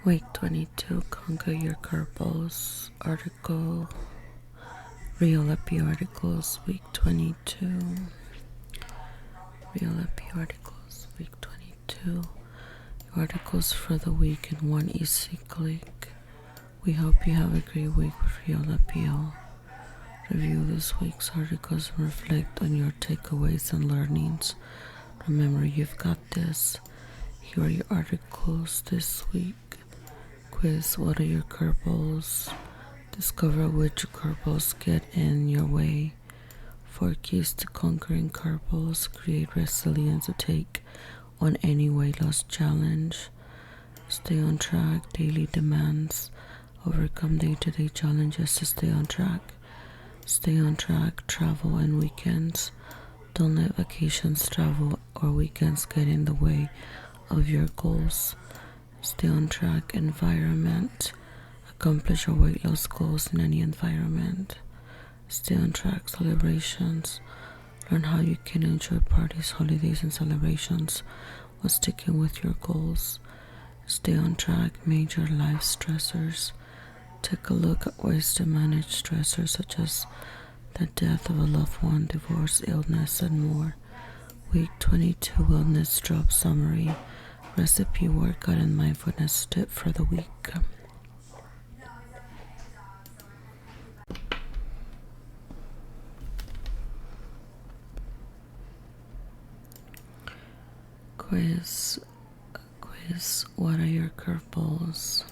Week 22, Conquer Your Curveballs article, Real Epi articles, Week 22, Real Epi articles, Week 22, articles for the week in one easy click. We hope you have a great week with Real Epi. Review this week's articles and reflect on your takeaways and learnings. Remember, you've got this. Here are your articles this week. Quiz, what are your curveballs? Discover which curveballs get in your way. 4 keys to conquering curveballs. Create resilience to take on any weight loss challenge. Stay on track. Daily demands. Overcome day-to-day challenges to stay on track. Stay on track. Travel and weekends. Don't let vacations, travel, or weekends get in the way of your goals. Stay on track. Environment. Accomplish your weight loss goals in any environment. Stay on track. Celebrations. Learn how you can enjoy parties, holidays, and celebrations while sticking with your goals. Stay on track. Major life stressors. Take a look at ways to manage stressors such as the death of a loved one, divorce, illness, and more. Week 22 Wellness Drop Summary. Recipe, workout, and mindfulness tip for the week. Quiz, what are your curveballs?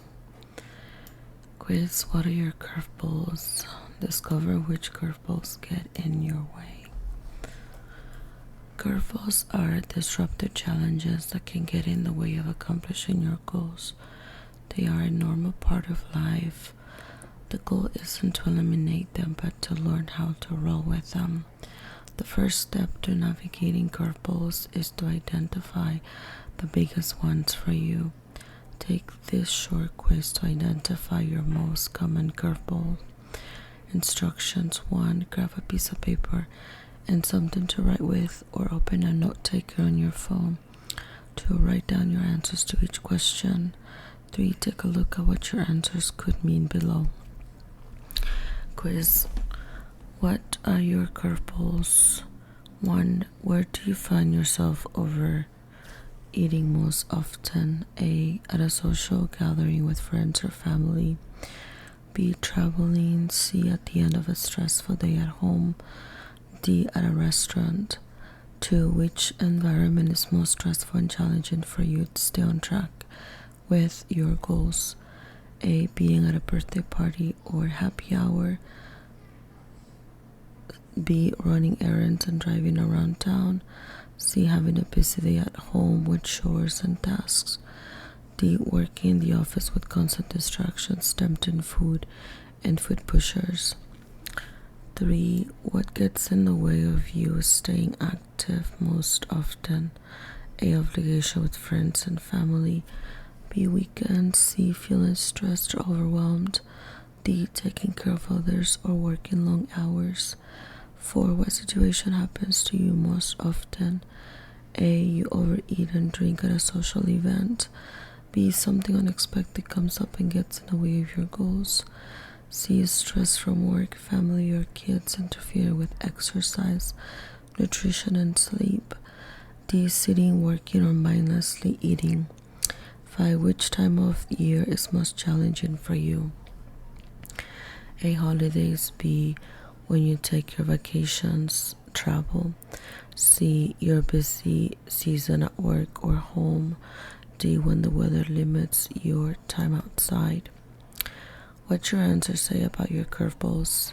Quiz, what are your curveballs? Discover which curveballs get in your way. Curveballs are disruptive challenges that can get in the way of accomplishing your goals. They are a normal part of life. The goal isn't to eliminate them, but to learn how to roll with them. The first step to navigating curveballs is to identify the biggest ones for you. Take this short quiz to identify your most common curveball. Instructions: 1. Grab a piece of paper and something to write with, or open a note taker on your phone. 2. Write down your answers to each question. 3. Take a look at what your answers could mean below. Quiz: what are your curveballs? 1. Where do you find yourself overeating most often? A. At a social gathering with friends or family. B. Traveling. C. At the end of a stressful day at home. D. At a restaurant. 2. Which environment is most stressful and challenging for you to stay on track with your goals? A. Being at a birthday party or happy hour. B. Running errands and driving around town. C. Having a busy day at home with chores and tasks. D. Working in the office with constant distractions, tempting food, and food pushers. 3. What gets in the way of you staying active most often? A. Obligation with friends and family. B. Weekends. C. Feeling stressed or overwhelmed. D. Taking care of others or working long hours. 4. What situation happens to you most often? A. You overeat and drink at a social event. B. Something unexpected comes up and gets in the way of your goals. C. Stress from work, family, or kids interfere with exercise, nutrition, and sleep. D. Sitting, working, or mindlessly eating. 5. Which time of year is most challenging for you? A. Holidays. B. When you take your vacations, travel. C. Your busy season at work or home. D. When the weather limits your time outside. What your answers say about your curveballs.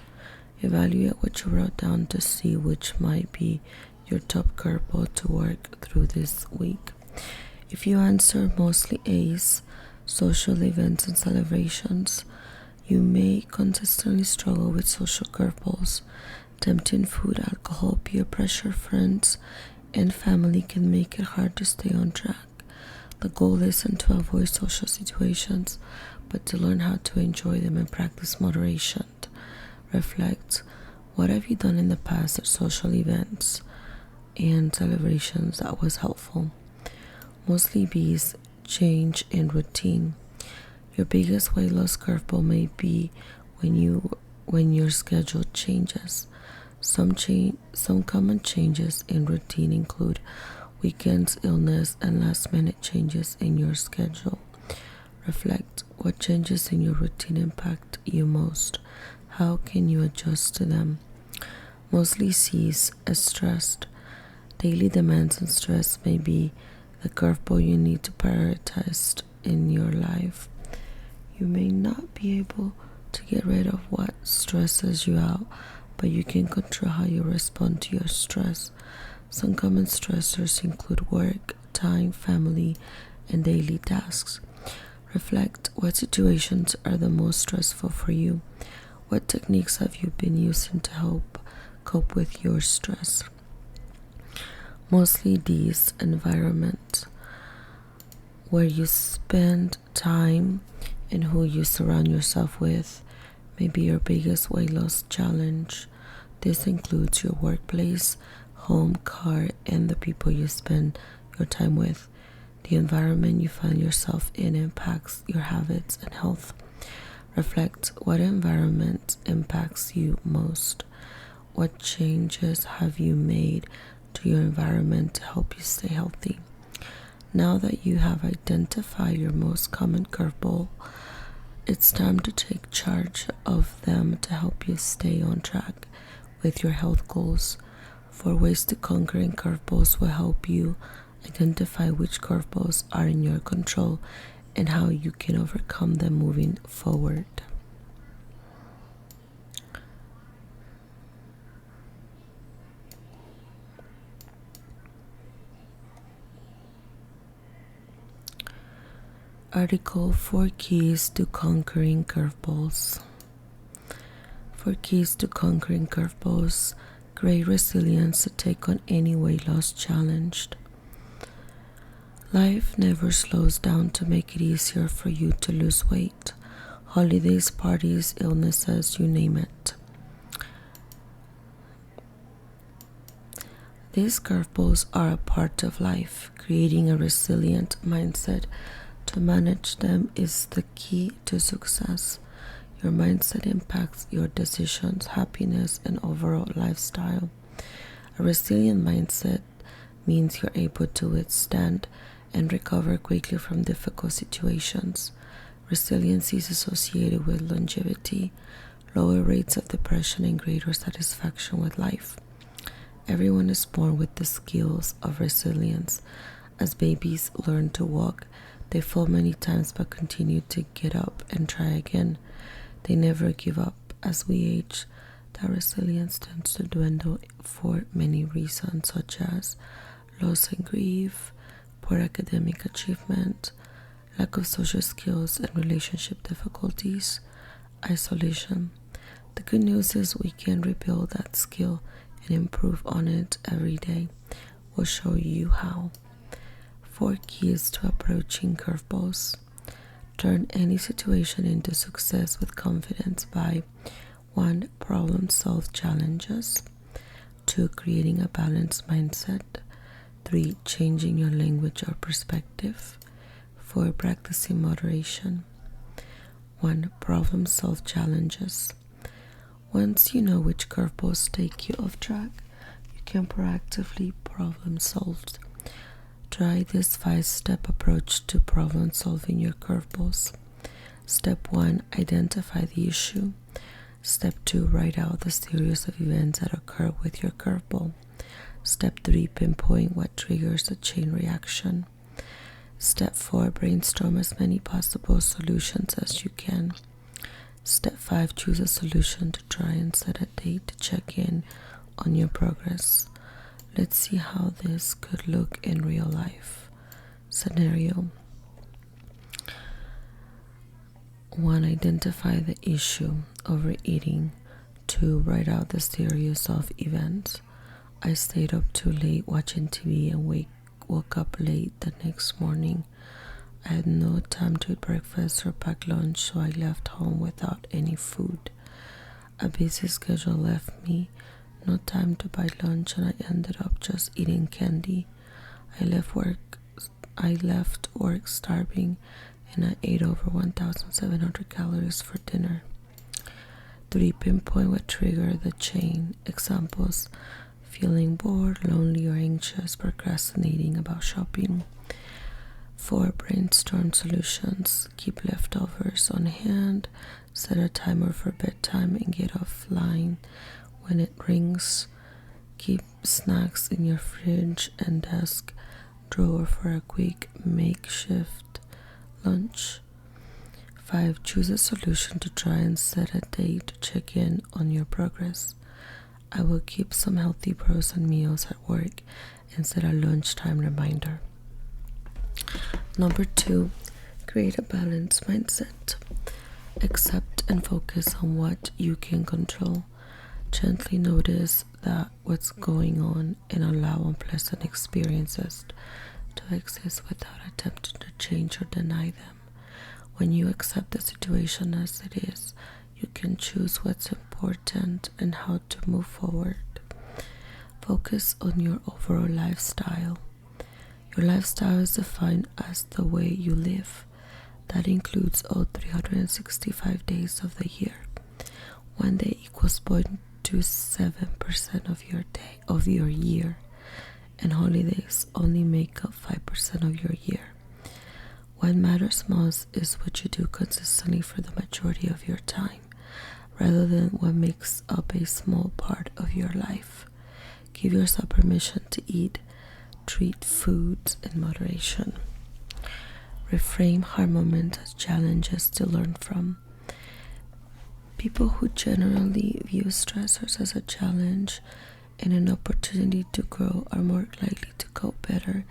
Evaluate what you wrote down to see which might be your top curveball to work through this week. If you answer mostly A's, social events and celebrations, you may consistently struggle with social curveballs. Tempting food, alcohol, peer pressure, friends, and family can make it hard to stay on track. The goal isn't to avoid social situations, but to learn how to enjoy them and practice moderation. Reflect: what have you done in the past at social events and celebrations that was helpful? Mostly B's. Change in routine. Your biggest weight loss curveball may be when your schedule changes. Some common changes in routine include weekends, illness, and last-minute changes in your schedule. Reflect what changes in your routine impact you most. How can you adjust to them? Mostly sees as stressed. Daily demands and stress may be the curveball you need to prioritize in your life. You may not be able to get rid of what stresses you out, but you can control how you respond to your stress. Some common stressors include work, time, family, and daily tasks. Reflect what situations are the most stressful for you. What techniques have you been using to help cope with your stress? Mostly these environments where you spend time and who you surround yourself with may be your biggest weight loss challenge. This includes your workplace, home, car, and the people you spend your time with. The environment you find yourself in impacts your habits and health. Reflect what environment impacts you most. What changes have you made to your environment to help you stay healthy? Now that you have identified your most common curveball, it's time to take charge of them to help you stay on track with your health goals. 4 ways to conquering curveballs will help you identify which curveballs are in your control and how you can overcome them moving forward. Article 4 Keys to Conquering Curveballs. 4 keys to conquering curveballs. Great resilience to take on any weight loss challenge. Life never slows down to make it easier for you to lose weight. Holidays, parties, illnesses, you name it. These curveballs are a part of life. Creating a resilient mindset to manage them is the key to success. Your mindset impacts your decisions, happiness, and overall lifestyle. A resilient mindset means you're able to withstand and recover quickly from difficult situations. Resilience is associated with longevity, lower rates of depression, and greater satisfaction with life. Everyone is born with the skills of resilience. As babies learn to walk, they fall many times but continue to get up and try again. They never give up. As we age, that resilience tends to dwindle for many reasons, such as loss and grief, poor academic achievement, lack of social skills and relationship difficulties, isolation. The good news is we can rebuild that skill and improve on it every day. We'll show you how. 4 keys to approaching curveballs. Turn any situation into success with confidence by 1. Problem-solve challenges. 2. Creating a balanced mindset. 3. Changing your language or perspective. 4. Practicing moderation. 1. Problem-solve challenges. Once you know which curveballs take you off track, you can proactively problem-solve. Try this 5-step approach to problem-solving your curveballs. Step 1. Identify the issue. Step 2. Write out the series of events that occur with your curveball. Step 3. Pinpoint what triggers a chain reaction. Step 4. Brainstorm as many possible solutions as you can. Step 5. Choose a solution to try and set a date to check in on your progress. Let's see how this could look in real life. Scenario 1. Identify the issue, overeating. 2. Write out the series of events. I stayed up too late watching TV and woke up late the next morning. I had no time to eat breakfast or pack lunch, so I left home without any food. A busy schedule left me no time to buy lunch, and I ended up just eating candy. I left work starving and I ate over 1,700 calories for dinner. 3. Pinpoint what triggered the chain. Examples: feeling bored, lonely, or anxious, procrastinating about shopping. 4. Brainstorm solutions. Keep leftovers on hand, set a timer for bedtime, and get offline when it rings. Keep snacks in your fridge and desk drawer for a quick makeshift lunch. 5. Choose a solution to try and set a date to check in on your progress. I will keep some healthy frozen meals at work and set a lunchtime reminder. Number 2, create a balanced mindset. Accept and focus on what you can control. Gently notice that what's going on and allow unpleasant experiences to exist without attempting to change or deny them. When you accept the situation as it is, you can choose what's important and how to move forward. Focus on your overall lifestyle. Your lifestyle is defined as the way you live. That includes all 365 days of the year. One day equals 0.27% of your year, and holidays only make up 5% of your year. What matters most is what you do consistently for the majority of your time, rather than what makes up a small part of your life. Give yourself permission to treat foods in moderation. Reframe hard moments as challenges to learn from. People who generally view stressors as a challenge and an opportunity to grow are more likely to cope better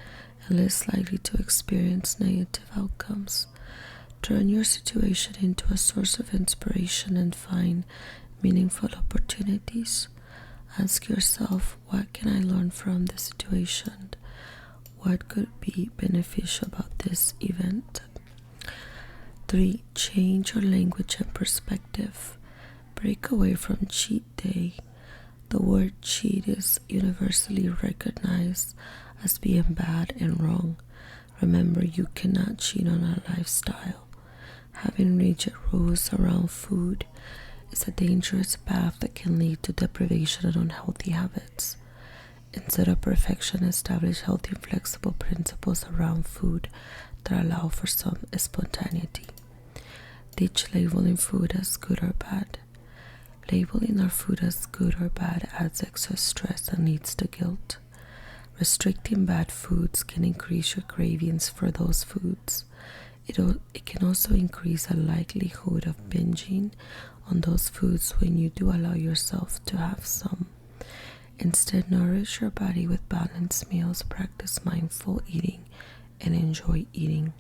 and less likely to experience negative outcomes. Turn your situation into a source of inspiration and find meaningful opportunities. Ask yourself, what can I learn from this situation? What could be beneficial about this event? 3. Change your language and perspective. Break away from cheat day. The word cheat is universally recognized as being bad and wrong. Remember, you cannot cheat on a lifestyle. Having rigid rules around food is a dangerous path that can lead to deprivation and unhealthy habits. Instead of perfection, establish healthy and flexible principles around food that allow for some spontaneity. Ditch labeling food as good or bad. Labeling our food as good or bad adds extra stress and leads to guilt. Restricting bad foods can increase your cravings for those foods. It can also increase the likelihood of binging on those foods when you do allow yourself to have some. Instead, nourish your body with balanced meals, practice mindful eating, and enjoy eating.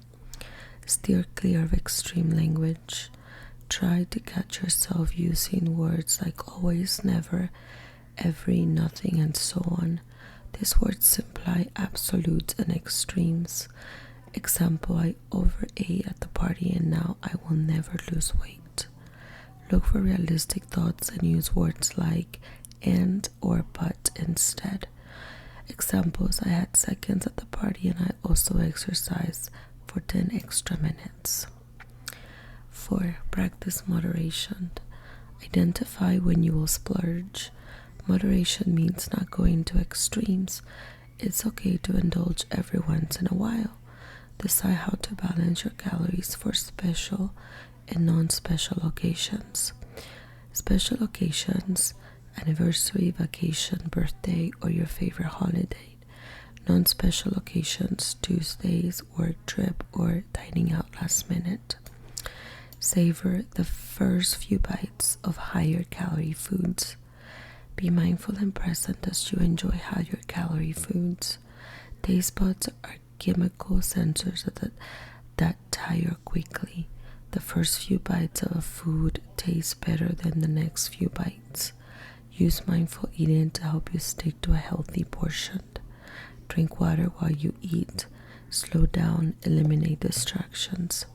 Steer clear of extreme language. Try to catch yourself using words like always, never, every, nothing, and so on. These words imply absolutes and extremes. Example, I overate at the party and now I will never lose weight. Look for realistic thoughts and use words like and or but instead. Examples, I had seconds at the party and I also exercised for 10 extra minutes. 4. Practice moderation. Identify when you will splurge. Moderation means not going to extremes. It's okay to indulge every once in a while. Decide how to balance your calories for special and non-special occasions. Special occasions: anniversary, vacation, birthday, or your favorite holiday. Non-special occasions: Tuesdays, work trip, or dining out last minute. Savor the first few bites of higher calorie foods. Be mindful and present as you enjoy higher calorie foods. Taste buds are chemical sensors that tire quickly. The first few bites of a food taste better than the next few bites. Use mindful eating to help you stick to a healthy portion. Drink water while you eat. Slow down, eliminate distractions.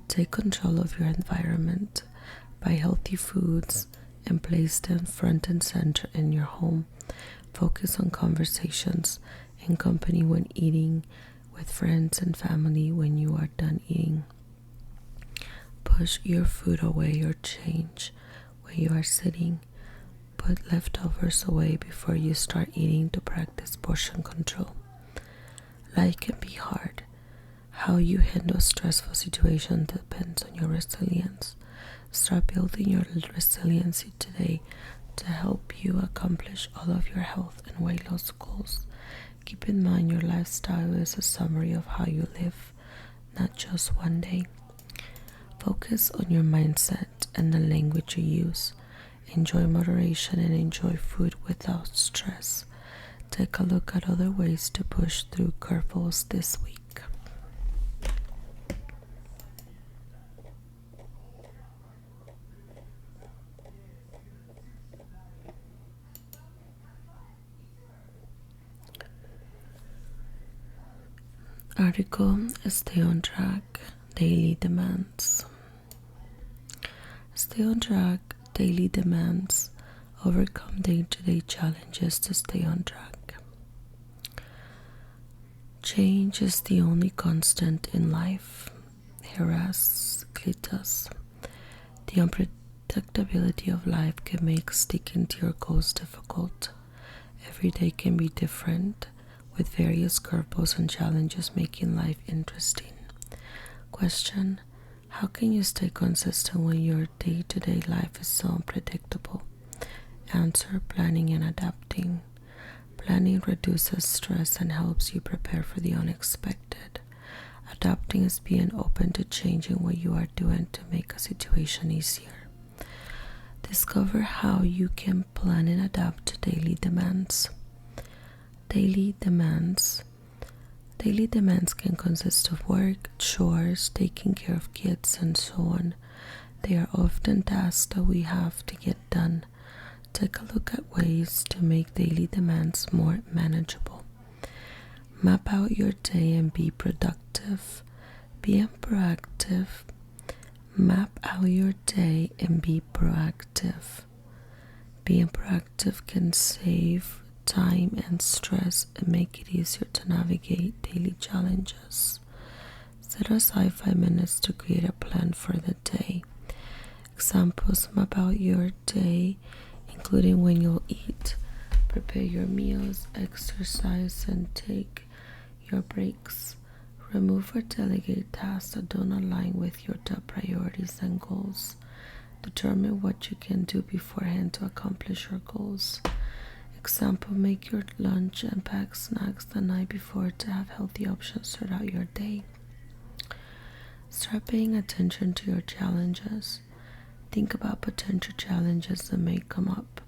Take control of your environment. Buy healthy foods and place them front and center in your home. Focus on conversations and company when eating, with friends and family when you are done eating. push your food away or change where you are sitting. Put leftovers away before you start eating to practice portion control. Life can be hard. How you handle stressful situations depends on your resilience. Start building your resiliency today to help you accomplish all of your health and weight loss goals. Keep in mind your lifestyle is a summary of how you live, not just one day. Focus on your mindset and the language you use. Enjoy moderation and enjoy food without stress. Take a look at other ways to push through curveballs this week. Article: Stay on track, daily demands. Stay on track, daily demands. Overcome day-to-day challenges to stay on track. Change is the only constant in life. Heraclitus. The unpredictability of life can make sticking to your goals difficult. Every day can be different, with various curveballs and challenges making life interesting. Question: how can you stay consistent when your day-to-day life is so unpredictable? Answer: planning and adapting. Planning reduces stress and helps you prepare for the unexpected. Adapting is being open to changing what you are doing to make a situation easier. Discover how you can plan and adapt to daily demands. Daily demands. Daily demands can consist of work, chores, taking care of kids, and so on. They are often tasks that we have to get done. Take a look at ways to make daily demands more manageable. Map out your day and be productive. Being proactive. Map out your day and be proactive. Being proactive can save time and stress and make it easier to navigate daily challenges. Set aside 5 minutes to create a plan for the day. Examples: map out your day, including when you'll eat, prepare your meals, exercise, and take your breaks. Remove or delegate tasks that don't align with your top priorities and goals. Determine what you can do beforehand to accomplish your goals. Example: make your lunch and pack snacks the night before to have healthy options throughout your day. Start paying attention to your challenges. Think about potential challenges that may come up.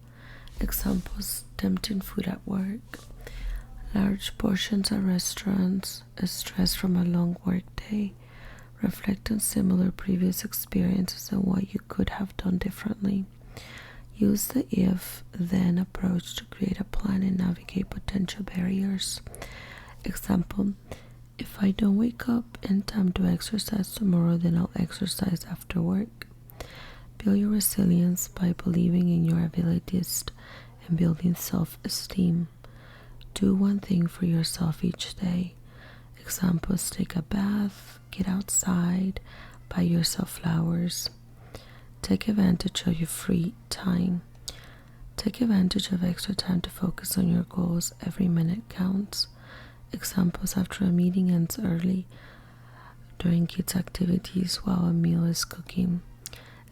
Examples: tempting food at work, large portions at restaurants, stress from a long work day. Reflect on similar previous experiences and what you could have done differently. Use the if-then approach to create a plan and navigate potential barriers. Example: if I don't wake up in time to exercise tomorrow, then I'll exercise after work. Build your resilience by believing in your abilities and building self-esteem. Do one thing for yourself each day. Examples: take a bath, get outside, buy yourself flowers. Take advantage of your free time. Take advantage of extra time to focus on your goals. Every minute counts. Examples: after a meeting ends early, during kids' activities, while a meal is cooking.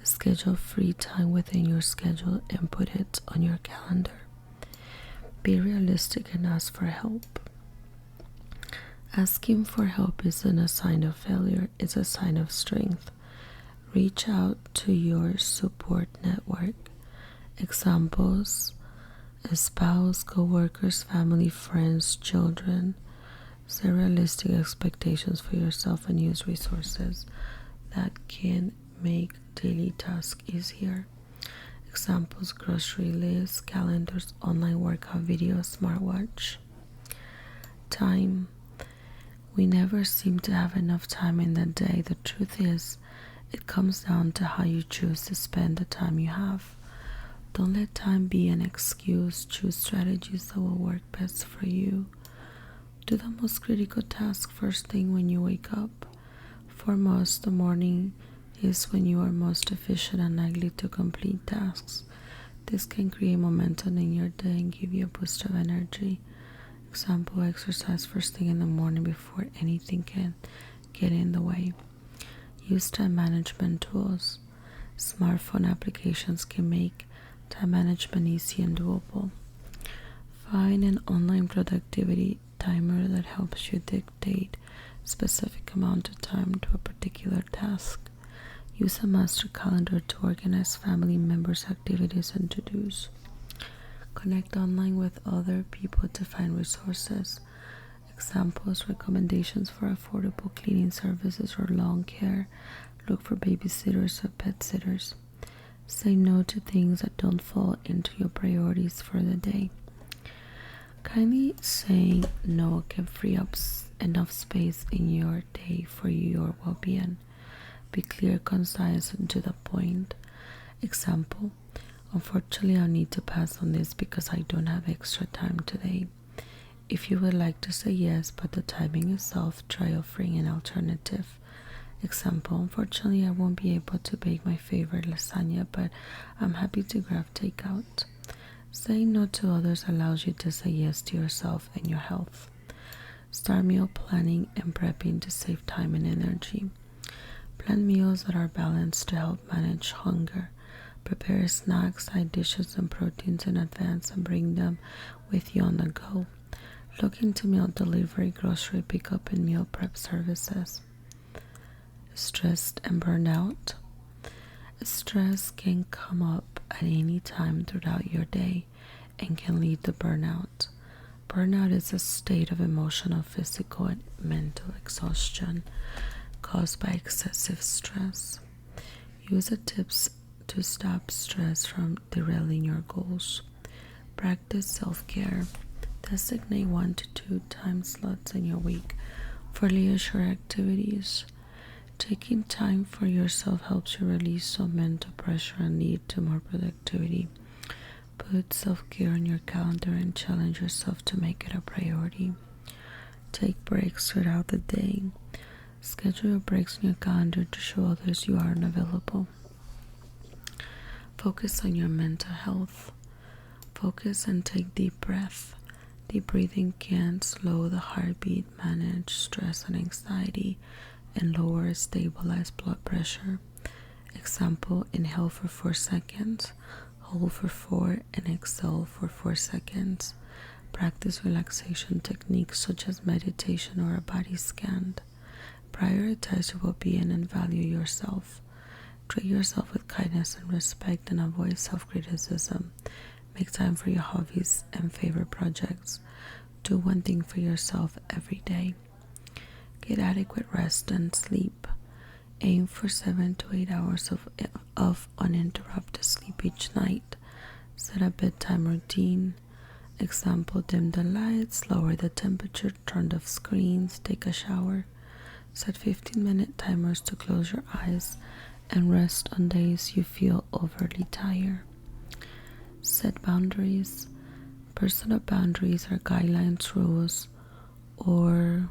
Schedule free time within your schedule and put it on your calendar. Be realistic and ask for help. Asking for help isn't a sign of failure, it's a sign of strength. Reach out to your support network. Examples: a spouse, co-workers, family, friends, children. Set realistic expectations for yourself and use resources that can make daily tasks easier. Examples: grocery lists, calendars, online workout videos, smartwatch. Time. We never seem to have enough time in the day. The truth is, it comes down to how you choose to spend the time you have. Don't let time be an excuse. Choose strategies that will work best for you. Do the most critical task first thing when you wake up. For most, the morning is when you are most efficient and likely to complete tasks. This can create momentum in your day and give you a boost of energy. Example, exercise first thing in the morning before anything can get in the way. Use time management tools. Smartphone applications can make time management easy and doable. Find an online productivity timer that helps you dictate a specific amount of time to a particular task. Use a master calendar to organize family members' activities and to-dos. Connect online with other people to find resources. Examples, recommendations for affordable cleaning services or lawn care. Look for babysitters or pet sitters. Say no to things that don't fall into your priorities for the day. Kindly saying no can free up enough space in your day for your well-being. Be clear, concise, and to the point. Example, unfortunately, I'll need to pass on this because I don't have extra time today. If you would like to say yes, but the timing is off, try offering an alternative. Example, unfortunately, I won't be able to bake my favorite lasagna, but I'm happy to grab takeout. Saying no to others allows you to say yes to yourself and your health. Start meal planning and prepping to save time and energy. Plan meals that are balanced to help manage hunger. Prepare snacks, side dishes, and proteins in advance and bring them with you on the go. Look into meal delivery, grocery pickup, and meal prep services. Stressed and burnout. Stress can come up at any time throughout your day and can lead to burnout. Burnout is a state of emotional, physical, and mental exhaustion caused by excessive stress. Use the tips to stop stress from derailing your goals. Practice self-care. Designate 1 to 2 time slots in your week for leisure activities. Taking time for yourself helps you release some mental pressure and lead to more productivity. Put self-care on your calendar and challenge yourself to make it a priority. Take breaks throughout the day. Schedule your breaks in your calendar to show others you are unavailable. Focus on your mental health. Focus and take deep breath. Deep breathing can slow the heartbeat, manage stress and anxiety, and lower stabilize blood pressure. Example, inhale for 4 seconds, hold for 4, and exhale for 4 seconds. Practice relaxation techniques such as meditation or a body scan. Prioritize your well-being and value yourself. Treat yourself with kindness and respect and avoid self-criticism. Make time for your hobbies and favorite projects. Do one thing for yourself every day. Get adequate rest and sleep. Aim for 7 to 8 hours of uninterrupted sleep each night. Set a bedtime routine. Example, dim the lights, lower the temperature, turn off screens, take a shower. Set 15-minute timers to close your eyes and rest on days you feel overly tired. Set boundaries. Personal boundaries are guidelines, rules, or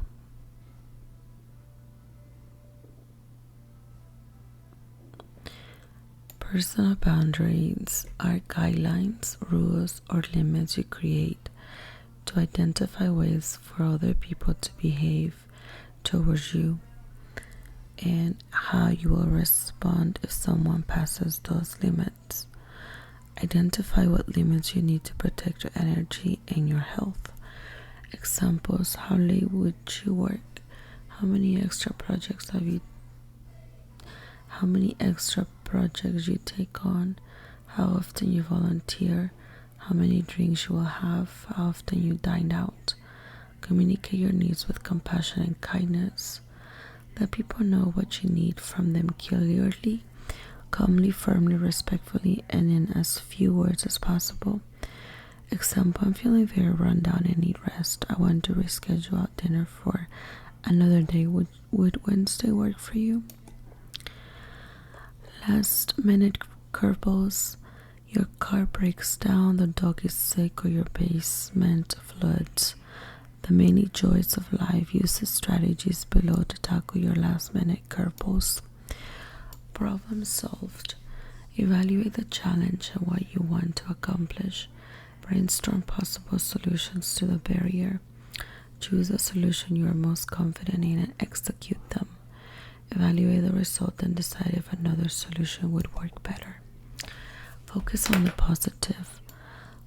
personal boundaries are guidelines, rules, or limits you create to identify ways for other people to behave towards you and how you will respond if someone passes those limits. Identify what limits you need to protect your energy and your health. Examples, how late would you work? How many extra projects you take on? How often you volunteer? How many drinks you will have? How often you dine out? Communicate your needs with compassion and kindness. Let people know what you need from them clearly, calmly, firmly, respectfully, and in as few words as possible. Example, I'm feeling very run down and need rest. I want to reschedule out dinner for another day. Would Wednesday work for you? Last minute curveballs. Your car breaks down, the dog is sick, or your basement floods. The many joys of life. Use the strategies below to tackle your last minute curveballs. Problem solved. Evaluate the challenge and what you want to accomplish. Brainstorm possible solutions to the barrier. Choose a solution you are most confident in and execute them. Evaluate the result and decide if another solution would work better. Focus on the positive.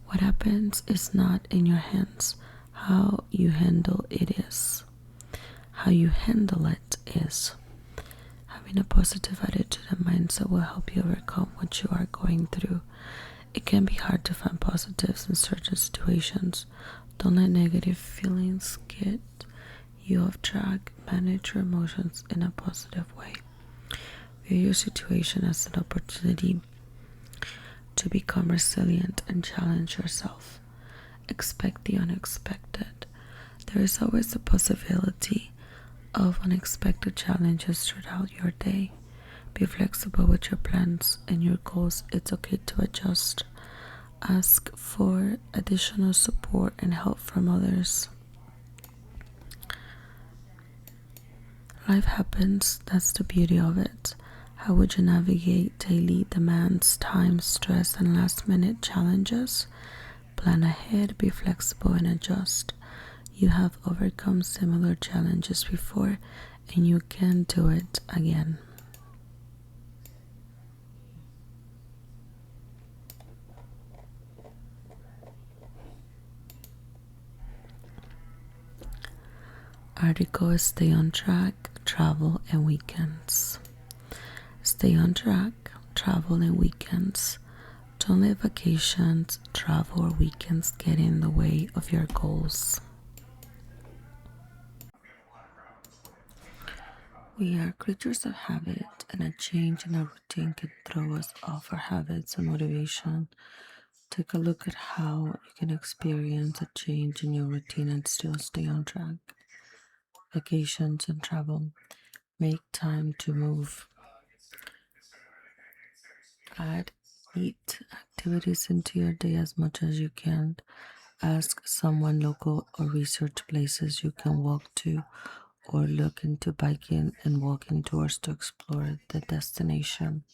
What happens is not in your hands. How you handle it is. How you handle it is. Having a positive attitude and mindset will help you overcome what you are going through. It can be hard to find positives in certain situations. Don't let negative feelings get you off track. Manage your emotions in a positive way. View your situation as an opportunity to become resilient and challenge yourself. Expect the unexpected. There is always the possibility of unexpected challenges throughout your day. Be flexible with your plans and your goals. It's okay to adjust. Ask for additional support and help from others. Life happens, that's the beauty of it. How would you navigate daily demands, time, stress, and last minute challenges? Plan ahead, be flexible, and adjust. You have overcome similar challenges before, and you can do it again. Article is Stay on Track, Travel, and Weekends. Stay on track, travel, and weekends. Don't let vacations, travel, or weekends get in the way of your goals. We are creatures of habit, and a change in our routine can throw us off our habits and motivation. Take a look at how you can experience a change in your routine and still stay on track. Vacations and travel. Make time to move. Add neat activities into your day as much as you can. Ask someone local or research places you can walk to, or look into biking and walking tours to explore the destination.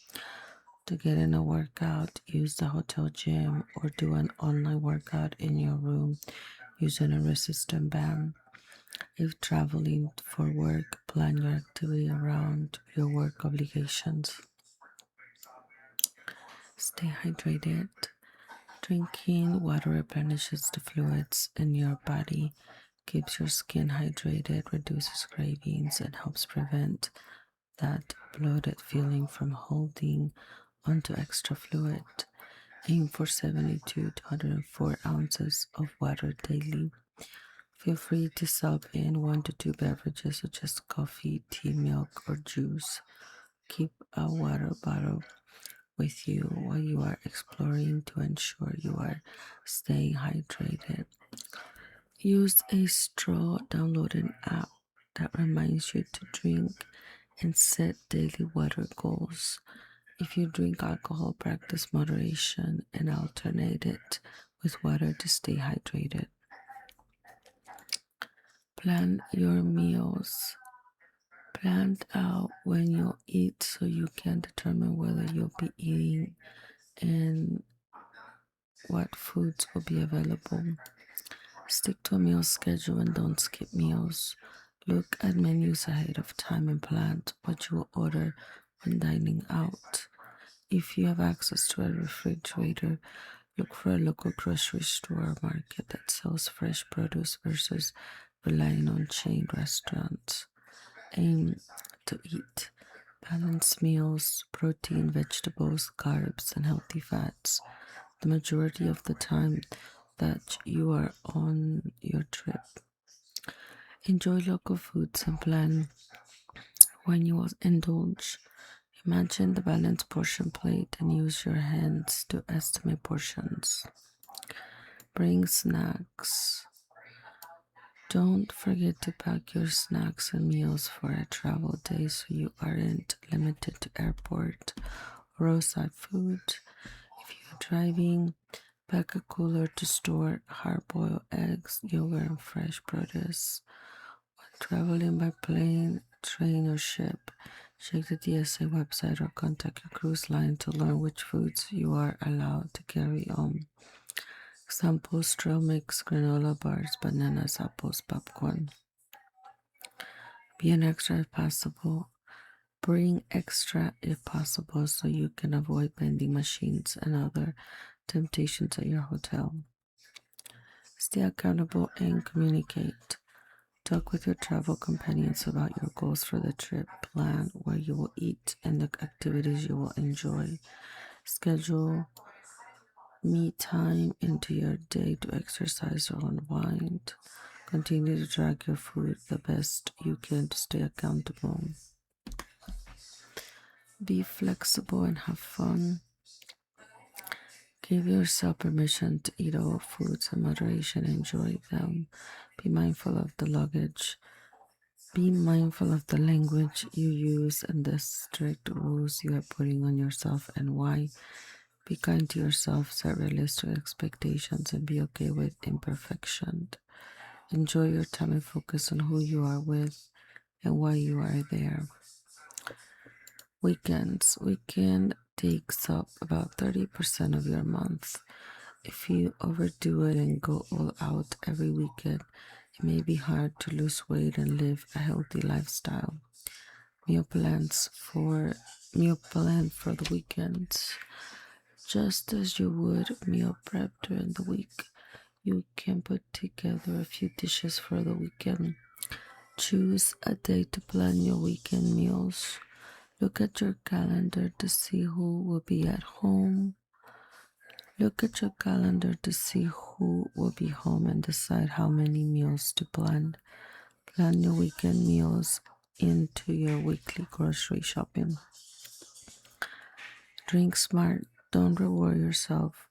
To get in a workout, use the hotel gym or do an online workout in your room using a resistant band. If traveling for work, plan your activity around your work obligations. Stay hydrated. Drinking water replenishes the fluids in your body, keeps your skin hydrated, reduces cravings, and helps prevent that bloated feeling from holding onto extra fluid. Aim for 72 to 104 ounces of water daily. Feel free to sub in 1 to 2 beverages such as coffee, tea, milk, or juice. Keep a water bottle with you while you are exploring to ensure you are staying hydrated. Use a straw, download an app that reminds you to drink, and set daily water goals. If you drink alcohol, practice moderation and alternate it with water to stay hydrated. Plan your meals. Plan out when you'll eat so you can determine whether you'll be eating and what foods will be available. Stick to a meal schedule and don't skip meals. Look at menus ahead of time and plan what you will order when dining out. If you have access to a refrigerator, look for a local grocery store or market that sells fresh produce versus relying on chain restaurants. Aim to eat balanced meals, protein, vegetables, carbs, and healthy fats the majority of the time that you are on your trip. Enjoy local foods and plan when you will indulge. Imagine the balanced portion plate and use your hands to estimate portions. Bring snacks. Don't forget to pack your snacks and meals for a travel day so you aren't limited to airport or roadside food. If you're driving, pack a cooler to store hard-boiled eggs, yogurt, and fresh produce. When traveling by plane, train, or ship, Check the DSA website or contact your cruise line to learn which foods you are allowed to carry on. Examples: trail mix, granola bars, bananas, apples, popcorn. Be an extra if possible. Bring extra if possible so you can avoid vending machines and other temptations at your hotel. Stay accountable and communicate. Talk with your travel companions about your goals for the trip. Plan where you will eat and the activities you will enjoy. Schedule me time into your day to exercise or unwind. Continue to track your food the best you can to stay accountable. Be flexible and have fun. Give yourself permission to eat all foods in moderation. Enjoy them. Be mindful of the luggage. Be mindful of the language you use and the strict rules you are putting on yourself and why. Be kind to yourself, set realistic expectations, and be okay with imperfection. Enjoy your time and focus on who you are with and why you are there. Weekends. Weekend takes up about 30% of your month. If you overdo it and go all out every weekend, it may be hard to lose weight and live a healthy lifestyle. Meal plan for the weekends. Just as you would meal prep during the week, you can put together a few dishes for the weekend. Choose a day to plan your weekend meals. Look at your calendar to see who will be at home. Look at your calendar to see who will be home and decide how many meals to plan. Plan your weekend meals into your weekly grocery shopping. Drink smart. Don't reward yourself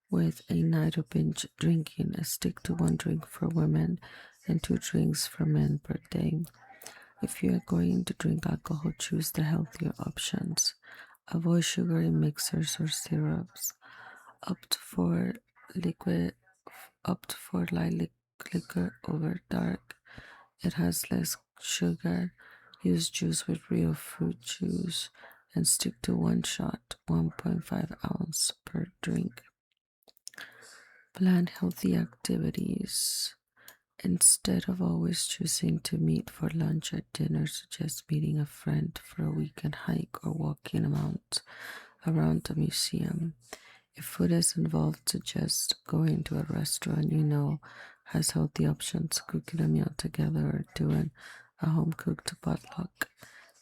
with a night of binge drinking. Stick to 1 drink for women and 2 drinks for men per day. If you are going to drink alcohol, choose the healthier options. Avoid sugar in mixers or syrups. Opt for liquid. Opt for light liquor over dark. It has less sugar. Use juice with real fruit juice and stick to 1 shot, 1.5 ounce per drink. Plan healthy activities. Instead of always choosing to meet for lunch or dinner, suggest meeting a friend for a weekend hike or walking around a museum. If food is involved, suggest going to a restaurant you know has healthy options, cooking a meal together, or doing a home cooked potluck.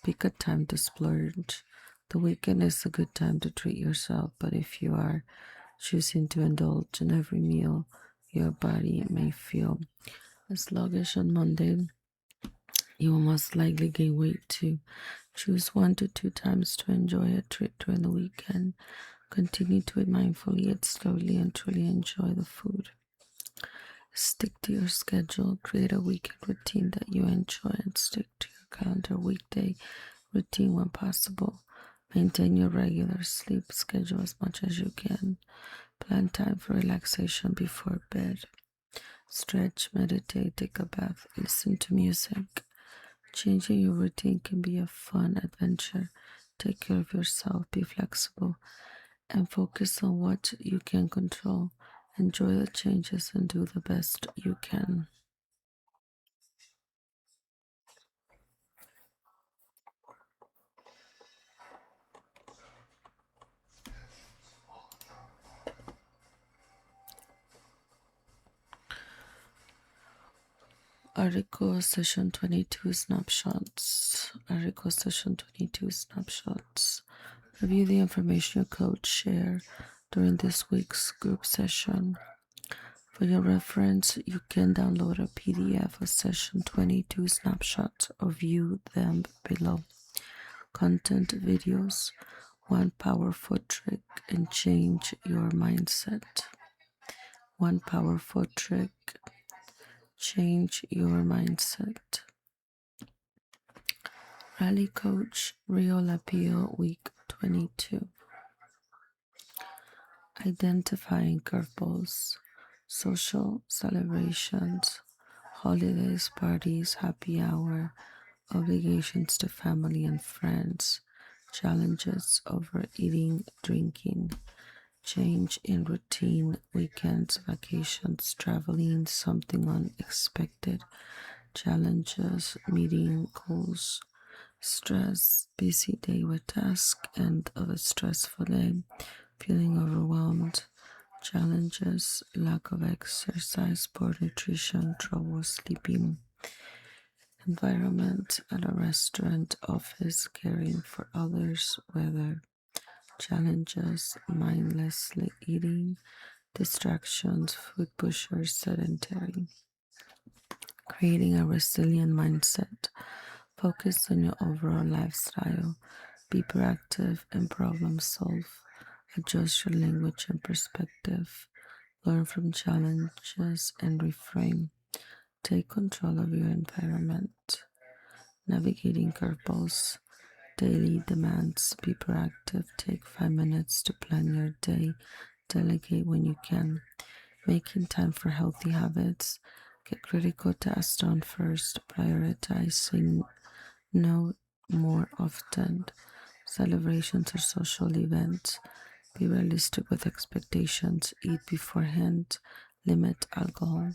Pick a time to splurge. The weekend is a good time to treat yourself, but if you are choosing to indulge in every meal, your body may feel sluggish on Monday. You will most likely gain weight too. Choose 1 to 2 times to enjoy a treat during the weekend. Continue to eat mindfully, eat slowly, and truly enjoy the food. Stick to your schedule. Create a weekend routine that you enjoy and stick to your calendar weekday routine when possible. Maintain your regular sleep schedule as much as you can. Plan time for relaxation before bed. Stretch, meditate, take a bath, listen to music. Changing your routine can be a fun adventure. Take care of yourself, be flexible, and focus on what you can control. Enjoy the changes and do the best you can. Article Session 22 Snapshots. Article Session 22 Snapshots. Review the information your coach shared during this week's group session. For your reference, you can download a PDF of Session 22 snapshots or view them below. Content videos. 1 powerful trick and change your mindset. 1 powerful trick. Change your mindset. Rally Coach Real Appeal Week 22. Identifying curveballs. Social celebrations, holidays, parties, happy hour, obligations to family and friends, challenges over eating, drinking, change in routine, weekends, vacations, traveling, something unexpected, challenges, meeting goals, stress, busy day with tasks, end of a stressful day, feeling overwhelmed, challenges, lack of exercise, poor nutrition, trouble sleeping, environment at a restaurant, office, caring for others, weather, challenges, mindlessly eating, distractions, food pushers, sedentary, creating a resilient mindset, focus on your overall lifestyle, be proactive and problem solve, adjust your language and perspective, learn from challenges and reframe, take control of your environment, navigating curveballs, daily demands, be proactive, take 5 minutes to plan your day, delegate when you can, making time for healthy habits, get critical tasks done first, prioritizing no more often, celebrations or social events, be realistic with expectations, eat beforehand, limit alcohol,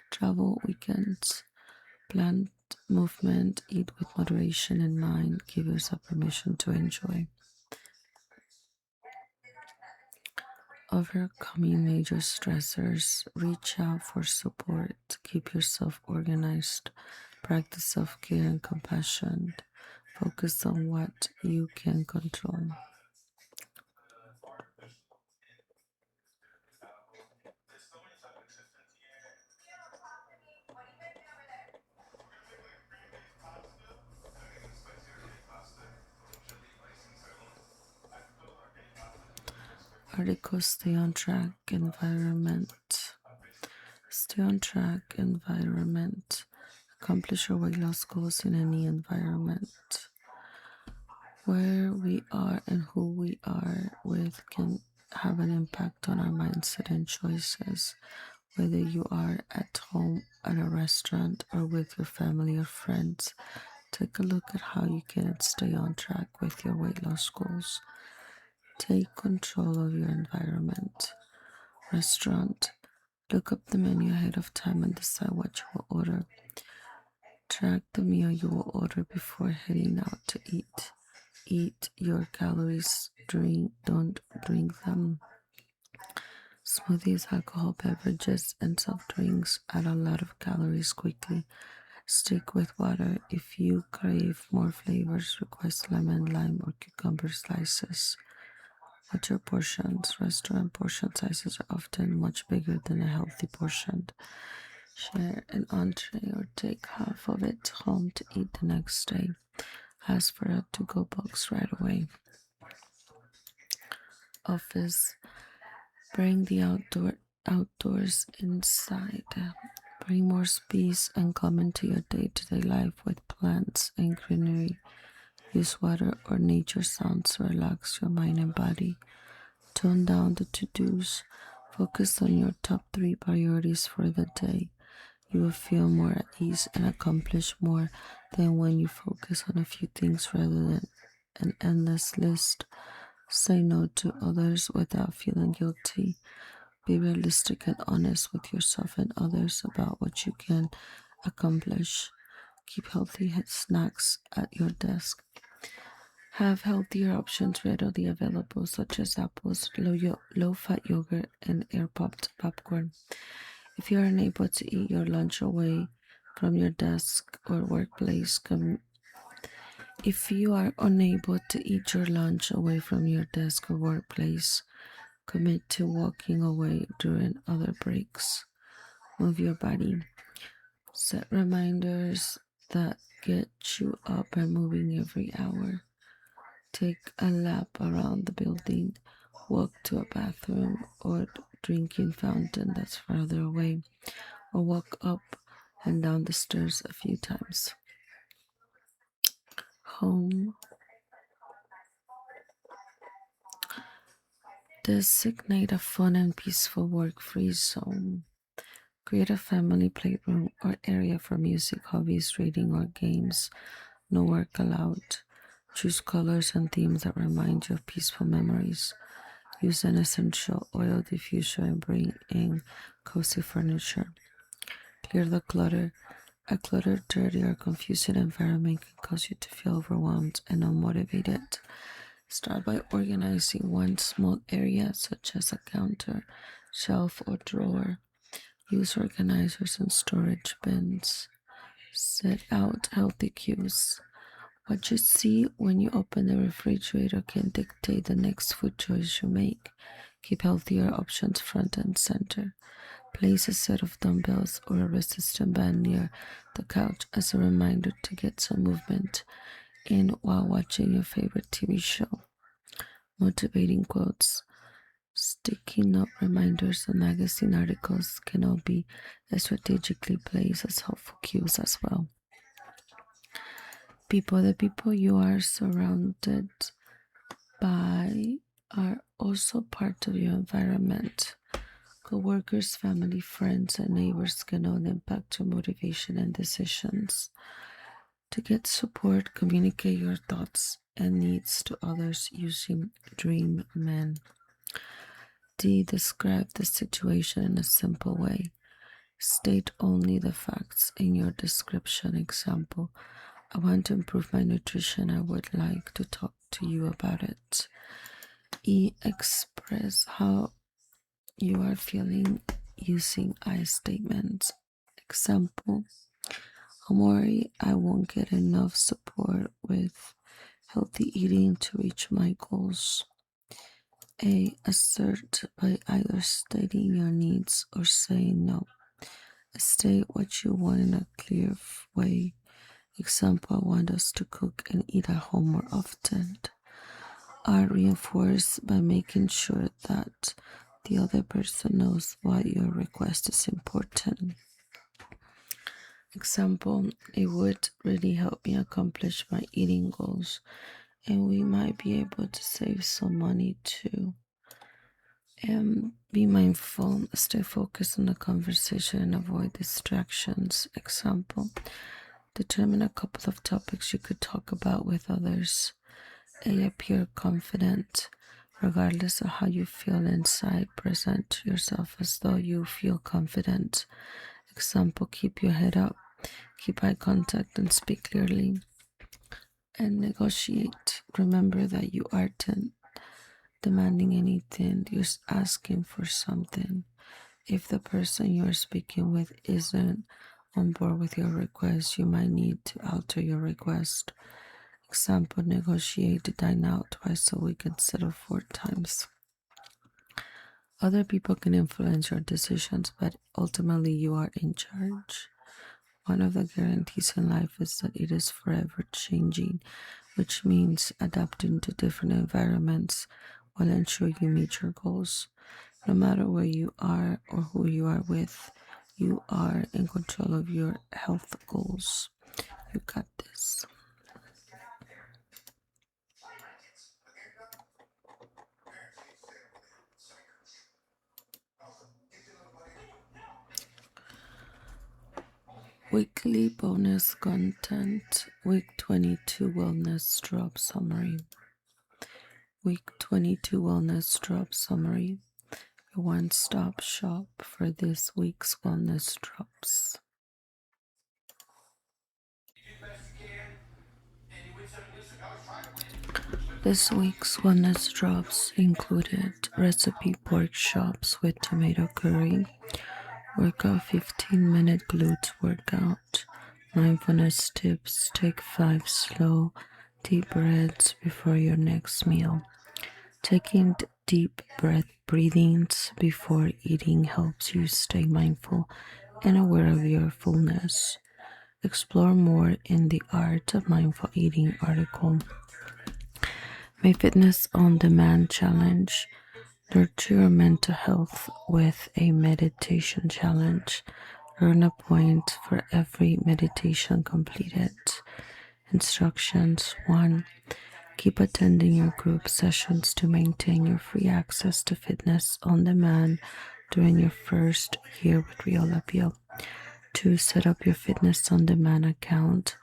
travel weekends, planned movement, eat with moderation in mind, give yourself permission to enjoy. Overcoming major stressors, reach out for support, keep yourself organized, practice self care and compassion, focus on what you can control. Article stay on track, environment. Stay on track, environment. Accomplish your weight loss goals in any environment. Where we are and who we are with can have an impact on our mindset and choices. Whether you are at home, at a restaurant, or with your family or friends, take a look at how you can stay on track with your weight loss goals. Take control of your environment. Restaurant. Look up the menu ahead of time and decide what you will order. Track the meal you will order before heading out to eat. Eat your calories, don't drink them. Smoothies, alcohol beverages, and soft drinks add a lot of calories quickly. Stick with water. If you crave more flavors, request lemon, lime, or cucumber slices. Watch your portions. Restaurant portion sizes are often much bigger than a healthy portion. Share an entree or take half of it home to eat the next day. Ask for a to-go box right away. Office. Bring the outdoors inside. Bring more space and calm into your day-to-day life with plants and greenery. Use water or nature sounds to relax your mind and body. Tone down the to-dos. Focus on your top 3 priorities for the day. You will feel more at ease and accomplish more than when you focus on a few things rather than an endless list. Say no to others without feeling guilty. Be realistic and honest with yourself and others about what you can accomplish. Keep healthy snacks at your desk. Have healthier options readily available, such as apples, low-fat yogurt, and air-popped popcorn. If you are unable to eat your lunch away from your desk or workplace, if you are unable to eat your lunch away from your desk or workplace, commit to walking away during other breaks. Move your body. Set reminders that get you up and moving every hour. Take a lap around the building. Walk to a bathroom or drinking fountain that's farther away. Or walk up and down the stairs a few times. Home. Designate a fun and peaceful work-free zone. Create a family playroom or area for music, hobbies, reading, or games. No work allowed. Choose colors and themes that remind you of peaceful memories. Use an essential oil diffuser and bring in cozy furniture. Clear the clutter. A cluttered, dirty, or confusing environment can cause you to feel overwhelmed and unmotivated. Start by organizing one small area, such as a counter, shelf, or drawer. Use organizers and storage bins. Set out healthy cues. What you see when you open the refrigerator can dictate the next food choice you make. Keep healthier options front and center. Place a set of dumbbells or a resistance band near the couch as a reminder to get some movement in while watching your favorite TV show. Motivating quotes. Sticky note reminders and magazine articles can all be strategically placed as helpful cues as well. The people you are surrounded by are also part of your environment. Coworkers, family, friends, and neighbors can all impact your motivation and decisions. To get support, communicate your thoughts and needs to others using Dream Men. D. Describe the situation in a simple way. State only the facts in your description. Example: I want to improve my nutrition. I would like to talk to you about it. E. Express how you are feeling using I statements. Example: I'm worried I won't get enough support with healthy eating to reach my goals. A. Assert by either stating your needs or saying no. State what you want in a clear way. Example: I want us to cook and eat at home more often. R. Reinforce by making sure that the other person knows why your request is important. Example: it would really help me accomplish my eating goals, and we might be able to save some money too. And be mindful, stay focused on the conversation and avoid distractions. Example: determine a couple of topics you could talk about with others. A. Appear confident. Regardless of how you feel inside, present yourself as though you feel confident. Example: keep your head up, keep eye contact, and speak clearly. And negotiate. Remember that you aren't demanding anything, you're just asking for something. If the person you're speaking with isn't on board with your request, you might need to alter your request. Example: negotiate to dine out twice a week instead of 4 times. Other people can influence your decisions, but ultimately you are in charge. One of the guarantees in life is that it is forever changing, which means adapting to different environments will ensure you meet your goals. No matter where you are or who you are with, you are in control of your health goals. You got this. Weekly bonus content. Week 22 Wellness Drop Summary. Week 22 Wellness Drop Summary. Your one-stop shop for this week's wellness drops. This week's wellness drops included recipe workshops with tomato curry, workout 15-minute glutes workout, mindfulness tips, take 5 slow, deep breaths before your next meal. Taking deep breathings before eating helps you stay mindful and aware of your fullness. Explore more in the Art of Mindful Eating article. My Fitness on Demand Challenge. Nurture your mental health with a meditation challenge. Earn a point for every meditation completed. Instructions: 1. Keep attending your group sessions to maintain your free access to Fitness on Demand during your first year with Real Appeal. 2. Set up your Fitness on Demand account.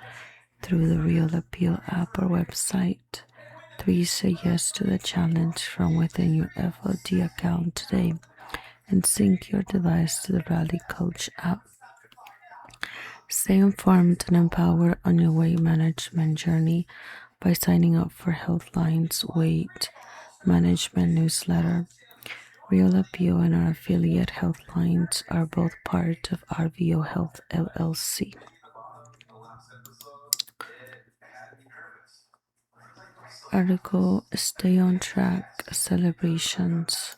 through the Real Appeal app or website. 3. Say yes to the challenge from within your FLD account today and sync your device to the Rally Coach app. Stay informed and empowered on your weight management journey by signing up for Healthline's Weight Management newsletter. Real Appeal and our affiliate Healthlines are both part of RVO Health LLC. Article: Stay on Track Celebrations.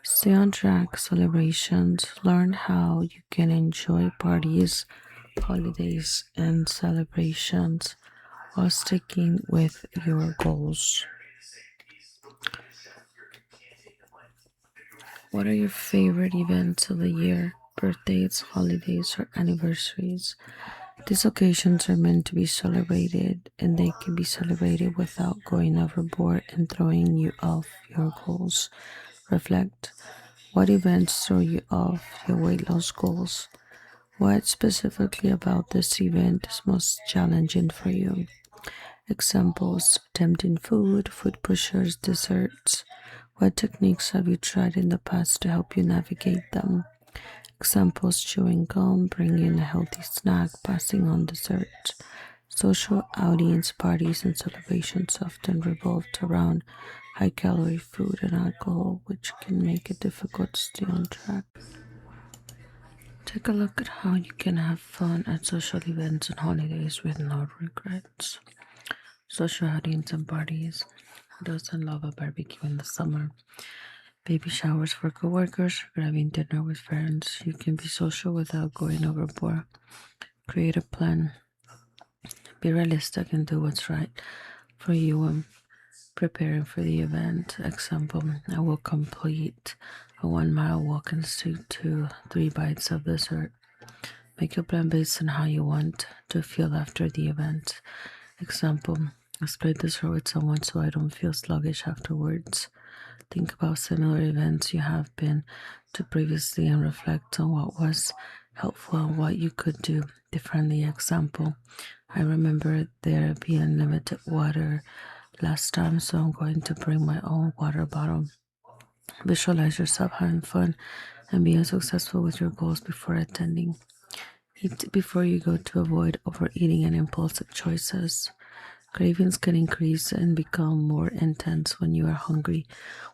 Stay on track celebrations. Learn how you can enjoy parties, holidays, and celebrations while sticking with your goals. What are your favorite events of the year? Birthdays, holidays, or anniversaries? These occasions are meant to be celebrated, and they can be celebrated without going overboard and throwing you off your goals. Reflect. What events throw you off your weight loss goals? What specifically about this event is most challenging for you? Examples: tempting food, food pushers, desserts. What techniques have you tried in the past to help you navigate them? Examples: chewing gum, bringing a healthy snack, passing on dessert. Social outings, parties, and celebrations often revolved around high-calorie food and alcohol, which can make it difficult to stay on track. Take a look at how you can have fun at social events and holidays with no regrets. Social outings and parties. Who doesn't love a barbecue in the summer? Baby showers for coworkers, grabbing dinner with friends. You can be social without going overboard. Create a plan. Be realistic and do what's right for you when preparing for the event. Example: I will complete a 1-mile walk and stick to 3 bites of dessert. Make your plan based on how you want to feel after the event. Example: I split dessert with someone so I don't feel sluggish afterwards. Think about similar events you have been to previously and reflect on what was helpful and what you could do differently. Example: I remember there being limited water last time, so I'm going to bring my own water bottle. Visualize yourself having fun and being successful with your goals before attending. Eat before you go to avoid overeating and impulsive choices. Cravings can increase and become more intense when you are hungry,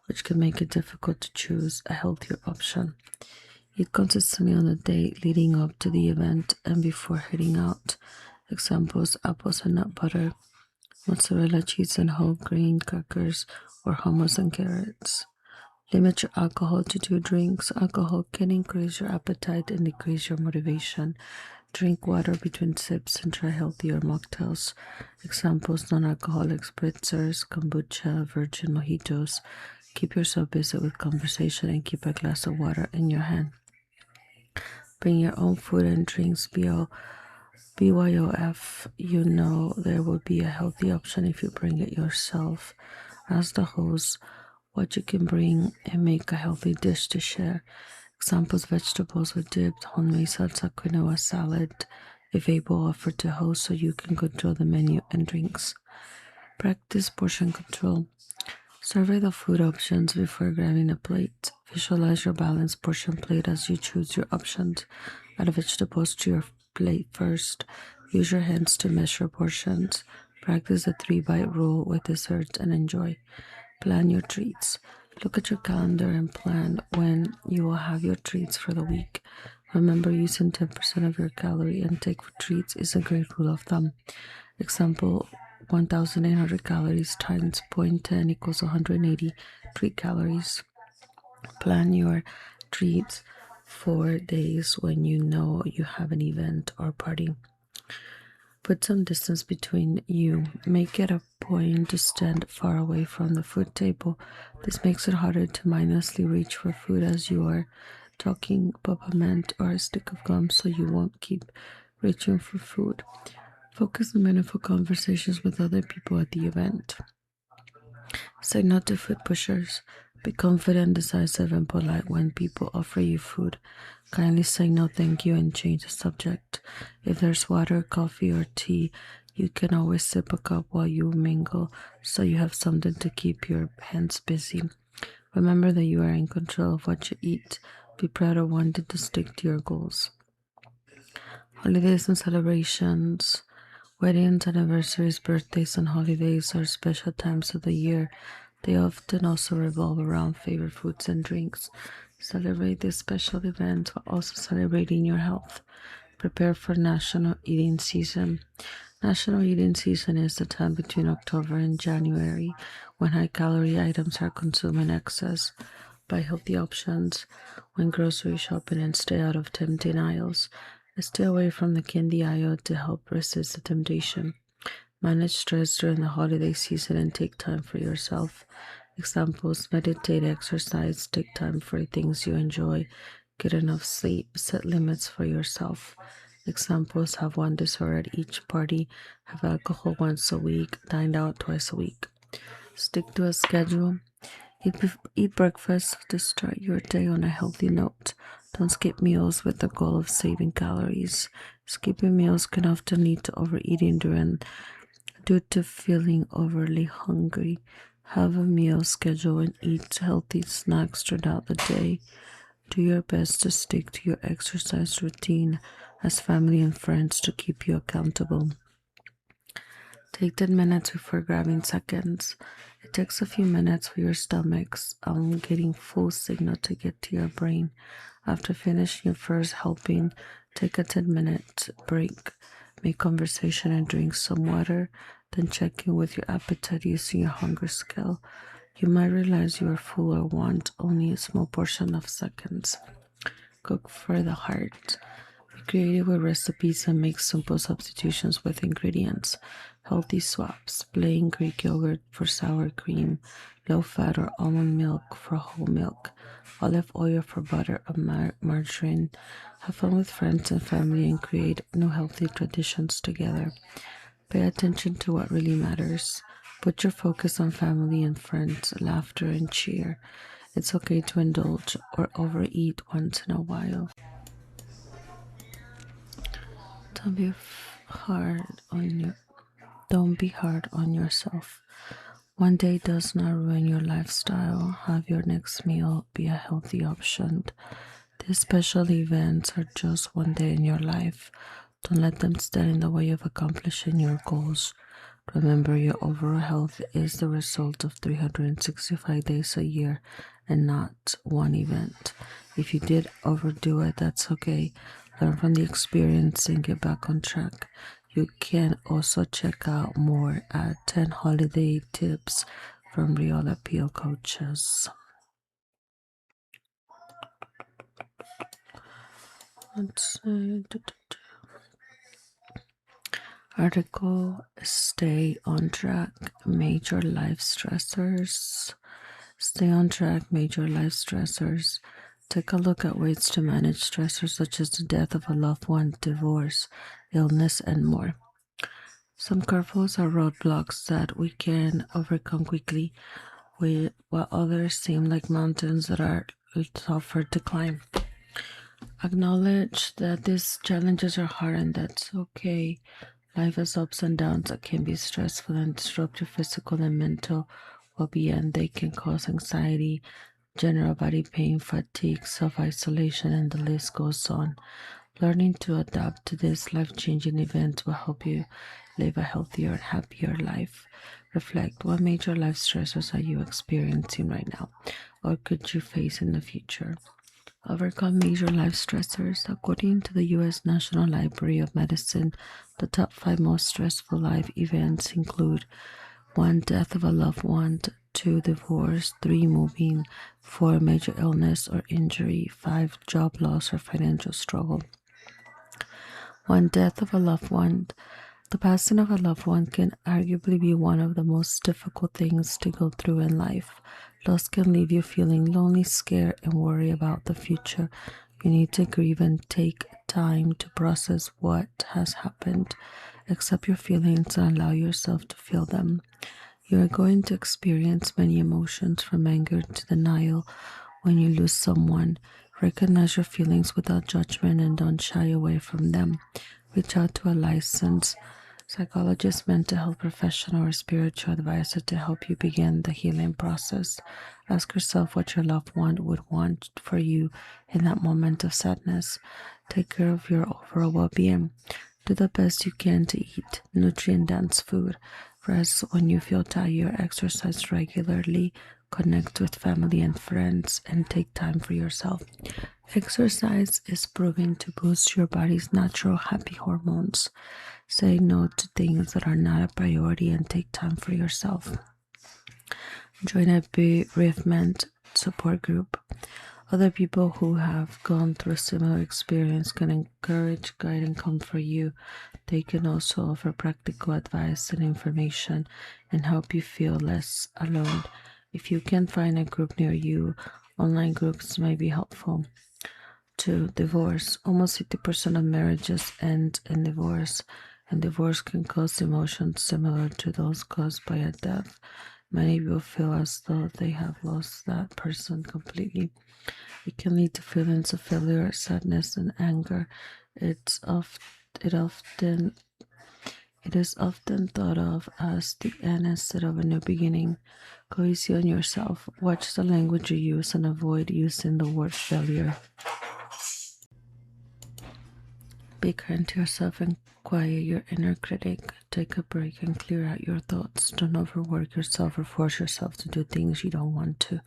which can make it difficult to choose a healthier option. Eat consistently on the day leading up to the event and before heading out. Examples: apples and nut butter, mozzarella cheese and whole grain crackers, or hummus and carrots. Limit your alcohol to 2 drinks. Alcohol can increase your appetite and decrease your motivation. Drink water between sips and try healthier mocktails. Examples: non-alcoholic spritzers, kombucha, virgin mojitos. Keep yourself busy with conversation and keep a glass of water in your hand. Bring your own food and drinks. BYOF, you know there will be a healthy option if you bring it yourself. Ask the host what you can bring and make a healthy dish to share. Examples: vegetables with dip, homemade salsa, quinoa salad, if able, offered to host so you can control the menu and drinks. Practice portion control. Survey the food options before grabbing a plate. Visualize your balanced portion plate as you choose your options. Add vegetables to your plate first. Use your hands to measure portions. Practice the 3-bite rule with desserts and enjoy. Plan your treats. Look at your calendar and plan when you will have your treats for the week. Remember, using 10% of your calorie intake for treats is a great rule of thumb. Example: 1,800 calories times 0.10 equals 180 treat calories. Plan your treats for days when you know you have an event or party. Put some distance between you. Make it a point to stand far away from the food table. This makes it harder to mindlessly reach for food as you are talking, peppermint, or a stick of gum, so you won't keep reaching for food. Focus on meaningful conversations with other people at the event. Say no to food pushers. Be confident, decisive, and polite when people offer you food. Kindly say no thank you and change the subject. If there's water, coffee, or tea You can always sip a cup while you mingle, so you have something to keep your hands busy. Remember that you are in control of what you eat. Be proud of wanting to stick to your goals. Holidays and celebrations. Weddings, anniversaries, birthdays, and holidays are special times of the year. They often also revolve around favorite foods and drinks. Celebrate these special events while also celebrating your health. Prepare for National Eating Season. National Eating Season is the time between October and January when high calorie items are consumed in excess. Buy healthy options when grocery shopping and stay out of tempting aisles. Stay away from the candy aisle to help resist the temptation. Manage stress during the holiday season and take time for yourself. Examples: meditate, exercise, take time for things you enjoy, get enough sleep, set limits for yourself. Examples: have one dessert at each party, have alcohol once a week, dine out twice a week. Stick to a schedule. Eat breakfast to start your day on a healthy note. Don't skip meals with the goal of saving calories. Skipping meals can often lead to overeating due to feeling overly hungry. Have a meal schedule and eat healthy snacks throughout the day. Do your best to stick to your exercise routine as family and friends to keep you accountable. Take 10 minutes before grabbing seconds. It takes a few minutes for your stomach's getting full signal to get to your brain. After finishing your first helping, take a 10-minute break. Make conversation and drink some water. Then check in with your appetite using your hunger scale. You might realize you are full or want only a small portion of seconds. Cook for the heart. Be creative with recipes and make simple substitutions with ingredients. Healthy swaps: plain Greek yogurt for sour cream, low fat or almond milk for whole milk, olive oil for butter or margarine. Have fun with friends and family and create new healthy traditions together. Pay attention to what really matters. Put your focus on family and friends, laughter and cheer. It's okay to indulge or overeat once in a while. Don't be hard on your Don't be hard on yourself. One day does not ruin your lifestyle. Have your next meal be a healthy option. These special events are just one day in your life. Don't let them stand in the way of accomplishing your goals. Remember, your overall health is the result of 365 days a year and not one event. If you did overdo it, that's okay. Learn from the experience and get back on track. You can also check out more at 10 holiday tips from Real Appeal coaches. Let's see. Article: Stay on track. Major life stressors. Stay on track. Major life stressors. Take a look at ways to manage stressors such as the death of a loved one, divorce, illness, and more. Some curveballs are roadblocks that we can overcome quickly, while others seem like mountains that are tougher to climb. Acknowledge that these challenges are hard and that's okay. Life has ups and downs that can be stressful and disrupt your physical and mental well-being. They can cause anxiety, general body pain, fatigue, self-isolation, and the list goes on. Learning to adapt to these life-changing events will help you live a healthier and happier life. Reflect: what major life stressors are you experiencing right now, or could you face in the future? Overcome major life stressors. According to the U.S. National Library of Medicine, the top 5 most stressful life events include: 1. Death of a loved one, 2. Divorce, 3. Moving, 4. Major illness or injury, 5. Job loss or financial struggle. 1. Death of a loved one. The passing of a loved one can arguably be one of the most difficult things to go through in life. Loss can leave you feeling lonely, scared, and worry about the future. You need to grieve and take time to process what has happened. Accept your feelings and allow yourself to feel them. You are going to experience many emotions, from anger to denial when you lose someone. Recognize your feelings without judgment and don't shy away from them. Reach out to a licensed Psychologist, mental health professional, or spiritual advisor to help you begin the healing process. Ask yourself what your loved one would want for you in that moment of sadness. Take care of your overall well being. Do the best you can to eat nutrient dense food. Rest when you feel tired. Exercise regularly. Connect with family and friends and take time for yourself. Exercise is proven to boost your body's natural happy hormones. Say no to things that are not a priority and take time for yourself. Join a bereavement support group. Other people who have gone through a similar experience can encourage, guide, and comfort you. They can also offer practical advice and information and help you feel less alone. If you can find a group near you, online groups may be helpful. 2. Divorce. Almost 50% of marriages end in divorce, and divorce can cause emotions similar to those caused by a death. Many people feel as though they have lost that person completely. It can lead to feelings of failure, sadness, and anger. It is often thought of as the end instead of a new beginning. Go easy on yourself. Watch the language you use and avoid using the word failure. Be kind to yourself and quiet your inner critic. Take a break and clear out your thoughts. Don't overwork yourself or force yourself to do things you don't want to.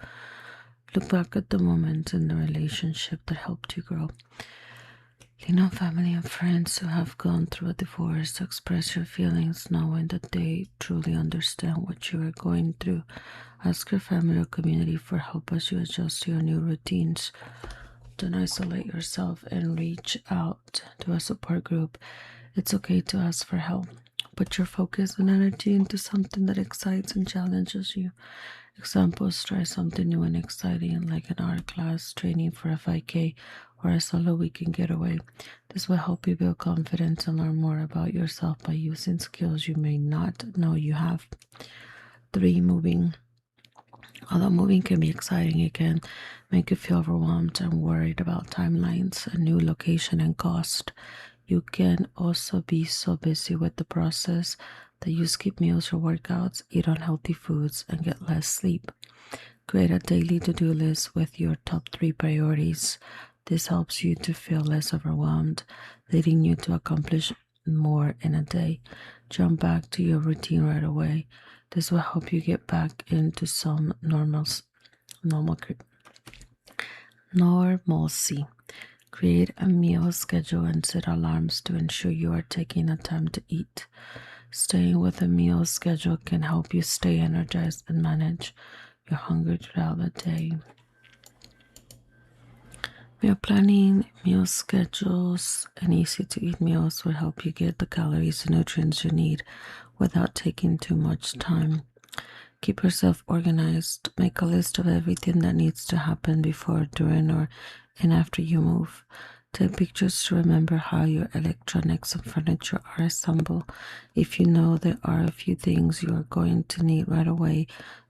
Look back at the moments in the relationship that helped you grow. Lean on family and friends who have gone through a divorce to express your feelings, knowing that they truly understand what you are going through. Ask your family or community for help as you adjust to your new routines. Don't isolate yourself and reach out to a support group. It's okay to ask for help. Put your focus and energy into something that excites and challenges you. Examples: try something new and exciting like an art class, training for a 5K, or a solo weekend getaway. This will help you build confidence and learn more about yourself by using skills you may not know you have. 3. Moving. Although moving can be exciting, it can make you feel overwhelmed and worried about timelines, a new location, and cost. You can also be so busy with the process that you skip meals or workouts, eat unhealthy foods, and get less sleep. Create a daily to-do list with your top 3 priorities. This helps you to feel less overwhelmed, leading you to accomplish more in a day. Jump back to your routine right away. This will help you get back into some normalcy. Create a meal schedule and set alarms to ensure you are taking the time to eat. Staying with a meal schedule can help you stay energized and manage your hunger throughout the day. Meal planning, meal schedules, and easy-to-eat meals will help you get the calories and nutrients you need without taking too much time. Keep yourself organized. Make a list of everything that needs to happen before, during, and after you move. Take pictures to remember how your electronics and furniture are assembled. If you know there are a few things you are going to need right away,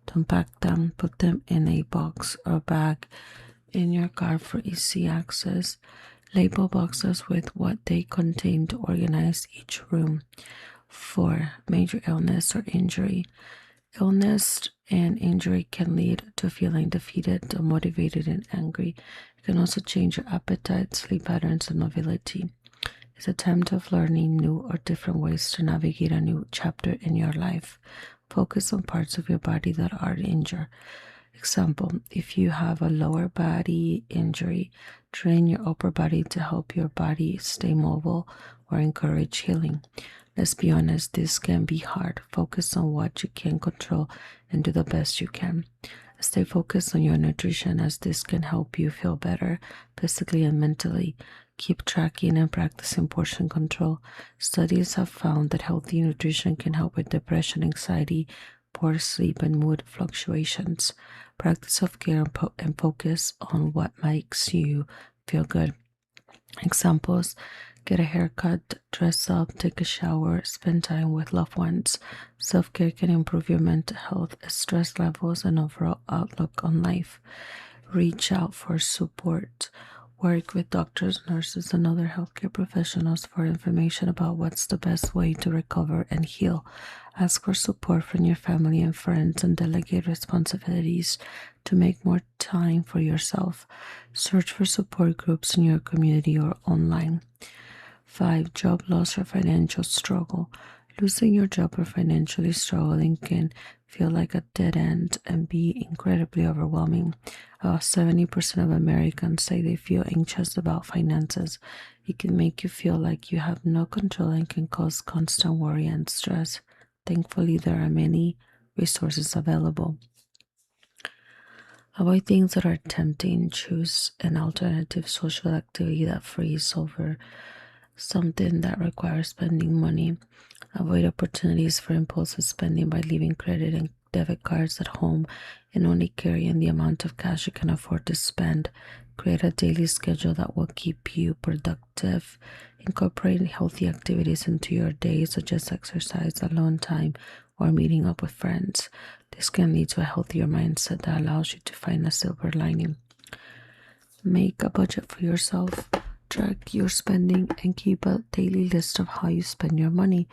don't pack them. Put them in a box or bag in your car for easy access. Label boxes with what they contain to organize each room. 4. Major illness or injury. Illness and injury can lead to feeling defeated, demotivated, and angry. It can also change your appetite, sleep patterns, and mobility. It's a time of learning new or different ways to navigate a new chapter in your life. Focus on parts of your body that are injured. Example: if you have a lower body injury, train your upper body to help your body stay mobile or encourage healing. Let's be honest, this can be hard. Focus on what you can control and do the best you can. Stay focused on your nutrition, as this can help you feel better physically and mentally. Keep tracking and practicing portion control. Studies have found that healthy nutrition can help with depression, anxiety, poor sleep, and mood fluctuations. Practice self-care and focus on what makes you feel good. Examples: get a haircut, dress up, take a shower, spend time with loved ones. Self-care can improve your mental health, stress levels, and overall outlook on life. Reach out for support. Work with doctors, nurses, and other healthcare professionals for information about what's the best way to recover and heal. Ask for support from your family and friends and delegate responsibilities to make more time for yourself. Search for support groups in your community or online. 5. Job loss or financial struggle. Losing your job or financially struggling can feel like a dead end and be incredibly overwhelming. About 70% of Americans say they feel anxious about finances. It can make you feel like you have no control and can cause constant worry and stress. Thankfully, there are many resources available. Avoid things that are tempting. Choose an alternative social activity that frees over something that requires spending money. Avoid opportunities for impulsive spending by leaving credit and debit cards at home and only carrying the amount of cash you can afford to spend. Create a daily schedule that will keep you productive. Incorporate healthy activities into your day, such as exercise, alone time, or meeting up with friends. This can lead to a healthier mindset that allows you to find a silver lining. Make a budget for yourself. Track your spending and keep a daily list of how you spend your money.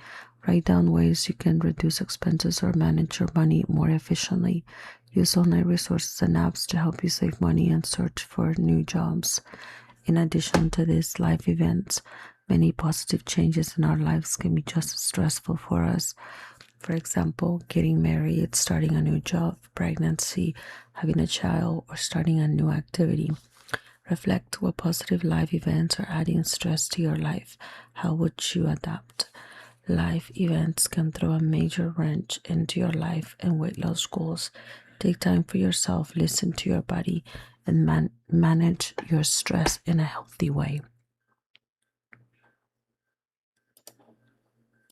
Write down ways you can reduce expenses or manage your money more efficiently. Use online resources and apps to help you save money and search for new jobs. In addition to these life events, many positive changes in our lives can be just as stressful for us. For example, getting married, starting a new job, pregnancy, having a child, or starting a new activity. Reflect what positive life events are adding stress to your life. How would you adapt? Life events can throw a major wrench into your life and weight loss goals. Take time for yourself, listen to your body, and manage your stress in a healthy way.